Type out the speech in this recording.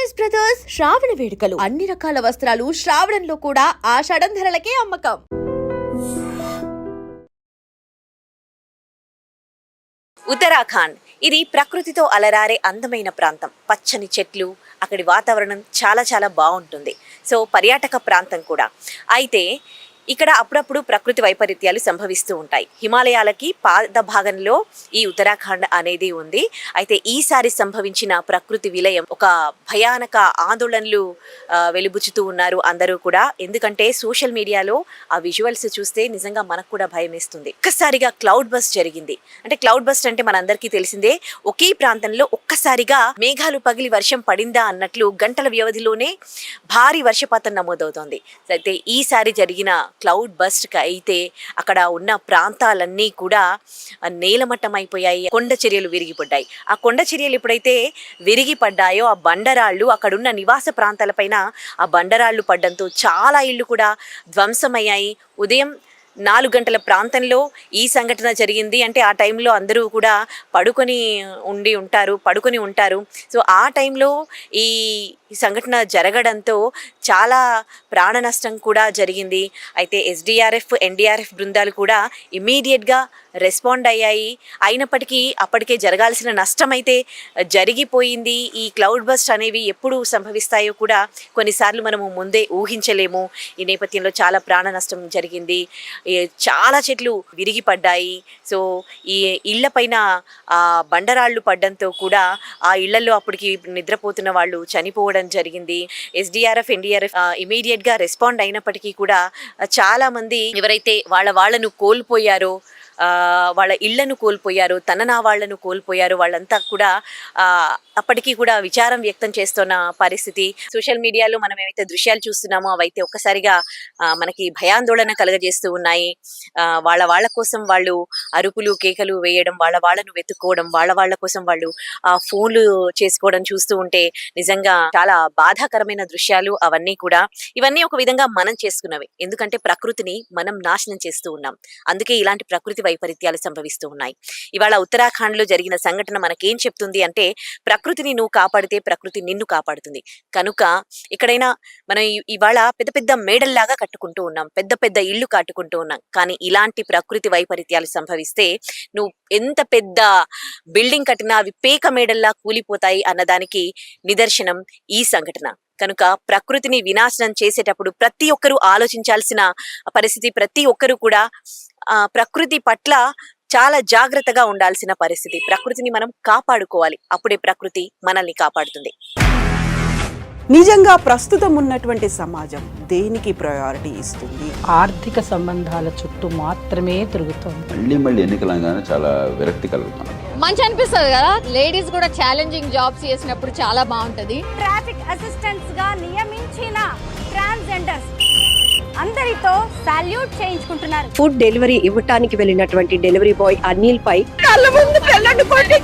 Choice brothers శ్రావణ వేడుకలు అన్ని రకాల వస్త్రాలు శ్రావణంలో కూడా ఆషాఢం ధరలకే అమ్మకం. ఉత్తరాఖండ్ ఇది ప్రకృతితో అలరారే అందమైన ప్రాంతం. పచ్చని చెట్లు, అక్కడి వాతావరణం చాలా చాలా బాగుంటుంది. సో పర్యాటక ప్రాంతం కూడా. అయితే ఇక్కడ అప్పుడప్పుడు ప్రకృతి వైపరీత్యాలు సంభవిస్తూ ఉంటాయి. హిమాలయాలకి పాద భాగంలో ఈ ఉత్తరాఖండ్ అనేది ఉంది. అయితే ఈసారి సంభవించిన ప్రకృతి విలయం ఒక భయానక ఆందోళనలు వెలుబుచ్చుతూ ఉన్నారు అందరూ కూడా. ఎందుకంటే సోషల్ మీడియాలో ఆ విజువల్స్ చూస్తే నిజంగా మనకు కూడా భయం వేస్తుంది. ఒక్కసారిగా క్లౌడ్ బస్ట్ జరిగింది. అంటే క్లౌడ్ బస్ట్ అంటే మనందరికీ తెలిసిందే, ఒకే ప్రాంతంలో ఒక్కసారిగా మేఘాలు పగిలి వర్షం పడిందా అన్నట్లు గంటల వ్యవధిలోనే భారీ వర్షపాతం నమోదవుతోంది. అయితే ఈసారి జరిగిన క్లౌడ్ బస్ట్ అయితే అక్కడ ఉన్న ప్రాంతాలన్నీ కూడా నేలమట్టం అయిపోయాయి. కొండ చర్యలు విరిగిపడ్డాయి. ఆ కొండ చర్యలు ఎప్పుడైతే విరిగిపడ్డాయో ఆ బండరాళ్ళు అక్కడున్న నివాస ప్రాంతాలపైన ఆ బండరాళ్ళు పడ్డంతో చాలా ఇళ్ళు కూడా ధ్వంసమయ్యాయి. ఉదయం 4 గంటల ప్రాంతంలో ఈ సంఘటన జరిగింది. అంటే ఆ టైంలో అందరూ కూడా పడుకొని ఉంటారు. సో ఆ టైంలో ఈ సంఘటన జరగడంతో చాలా ప్రాణ నష్టం కూడా జరిగింది. అయితే ఎస్డిఆర్ఎఫ్, ఎన్డిఆర్ఎఫ్ బృందాలు కూడా ఇమీడియట్గా రెస్పాండ్ అయ్యాయి. అయినప్పటికీ అప్పటికే జరగాల్సిన నష్టం అయితే జరిగిపోయింది. ఈ క్లౌడ్ బస్ట్ అనేవి ఎప్పుడు సంభవిస్తాయో కూడా కొన్నిసార్లు మనము ముందే ఊహించలేము. ఈ నేపథ్యంలో చాలా ప్రాణ నష్టం జరిగింది. చాలా చెట్లు విరిగిపడ్డాయి. సో ఈ ఇళ్ల పైన బండరాళ్ళు పడ్డంతో కూడా ఆ ఇళ్లలో అప్పటికి నిద్రపోతున్న వాళ్ళు చనిపోవడం జరిగింది. ఎస్డిఆర్ఎఫ్, ఎన్డిఆర్ఎఫ్ ఇమీడియట్ గా రెస్పాండ్ అయినప్పటికీ కూడా చాలా మంది ఎవరైతే వాళ్ళను కోల్పోయారో, వాళ్ళ ఇళ్లను కోల్పోయారు, వాళ్లను కోల్పోయారు, వాళ్ళంతా కూడా అప్పటికీ కూడా విచారం వ్యక్తం చేస్తున్న పరిస్థితి. సోషల్ మీడియాలో మనం ఏవైతే దృశ్యాలు చూస్తున్నామో అవైతే ఒక్కసారిగా మనకి భయాందోళన కలగజేస్తూ ఉన్నాయి. వాళ్ళ కోసం వాళ్ళు అరుపులు కేకలు వేయడం, వాళ్ళను వెతుక్కోవడం, వాళ్ళ కోసం వాళ్ళు ఫోన్లు చేసుకోవడం చూస్తూ ఉంటే నిజంగా చాలా బాధాకరమైన దృశ్యాలు అవన్నీ కూడా. ఇవన్నీ ఒక విధంగా మనం చేసుకున్నవి. ఎందుకంటే ప్రకృతిని మనం నాశనం చేస్తూ ఉన్నాం. అందుకే ఇలాంటి ప్రకృతి వైపరీత్యాలు సంభవిస్తూ ఉన్నాయి. ఇవాళ ఉత్తరాఖండ్ లో జరిగిన సంఘటన మనకేం చెప్తుంది అంటే, ప్రకృతిని నువ్వు కాపాడితే ప్రకృతి నిన్ను కాపాడుతుంది. కనుక ఎక్కడైనా మనం ఇవాళ పెద్ద పెద్ద మేడల్లాగా కట్టుకుంటూ ఉన్నాం, పెద్ద పెద్ద ఇళ్లు కట్టుకుంటూ ఉన్నాం. కానీ ఇలాంటి ప్రకృతి వైపరీత్యాలు సంభవిస్తే నువ్వు ఎంత పెద్ద బిల్డింగ్ కట్టినా అవి పేక మేడల్లా కూలిపోతాయి అన్నదానికి నిదర్శనం ఈ సంఘటన. కనుక ప్రకృతిని వినాశనం చేసేటప్పుడు ప్రతి ఒక్కరూ ఆలోచించాల్సిన పరిస్థితి. ప్రతి ఒక్కరూ కూడా ప్రకృతి పట్ల చాలా జాగ్రత్తగా ఉండాల్సిన పరిస్థితి. ప్రకృతిని మనం కాపాడుకోవాలి. అప్పుడే ప్రకృతి మనల్ని కాపాడుతుంది. నిజంగా ప్రస్తుతం ఉన్నటువంటి సమాజం దేనికి ప్రయారిటీ ఇస్తుంది? ఆర్థిక సంబంధాల చుట్టూ మాత్రమే తిరుగుతుంది. మళ్ళీ ఎన్నికలంగానే చాలా విరక్తి కలుగుతాం. మంచి అనిపిస్తుంది కదా, లేడీస్ కూడా ఛాలెంజింగ్ జాబ్స్ చేసినప్పుడు చాలా బాగుంటది. ట్రాఫిక్ అసిస్టెంట్స్ గా నియమించిన ట్రాన్స్జెండర్స్ అందరితో సాల్యూట్ చేయించుకుంటున్నారు. ఫుడ్ డెలివరీ ఇవ్వటానికి వెళ్ళినటువంటి డెలివరీ బాయ్ అనిల్ పై కళ్ళ ముందు పెళ్ళండి కొట్టి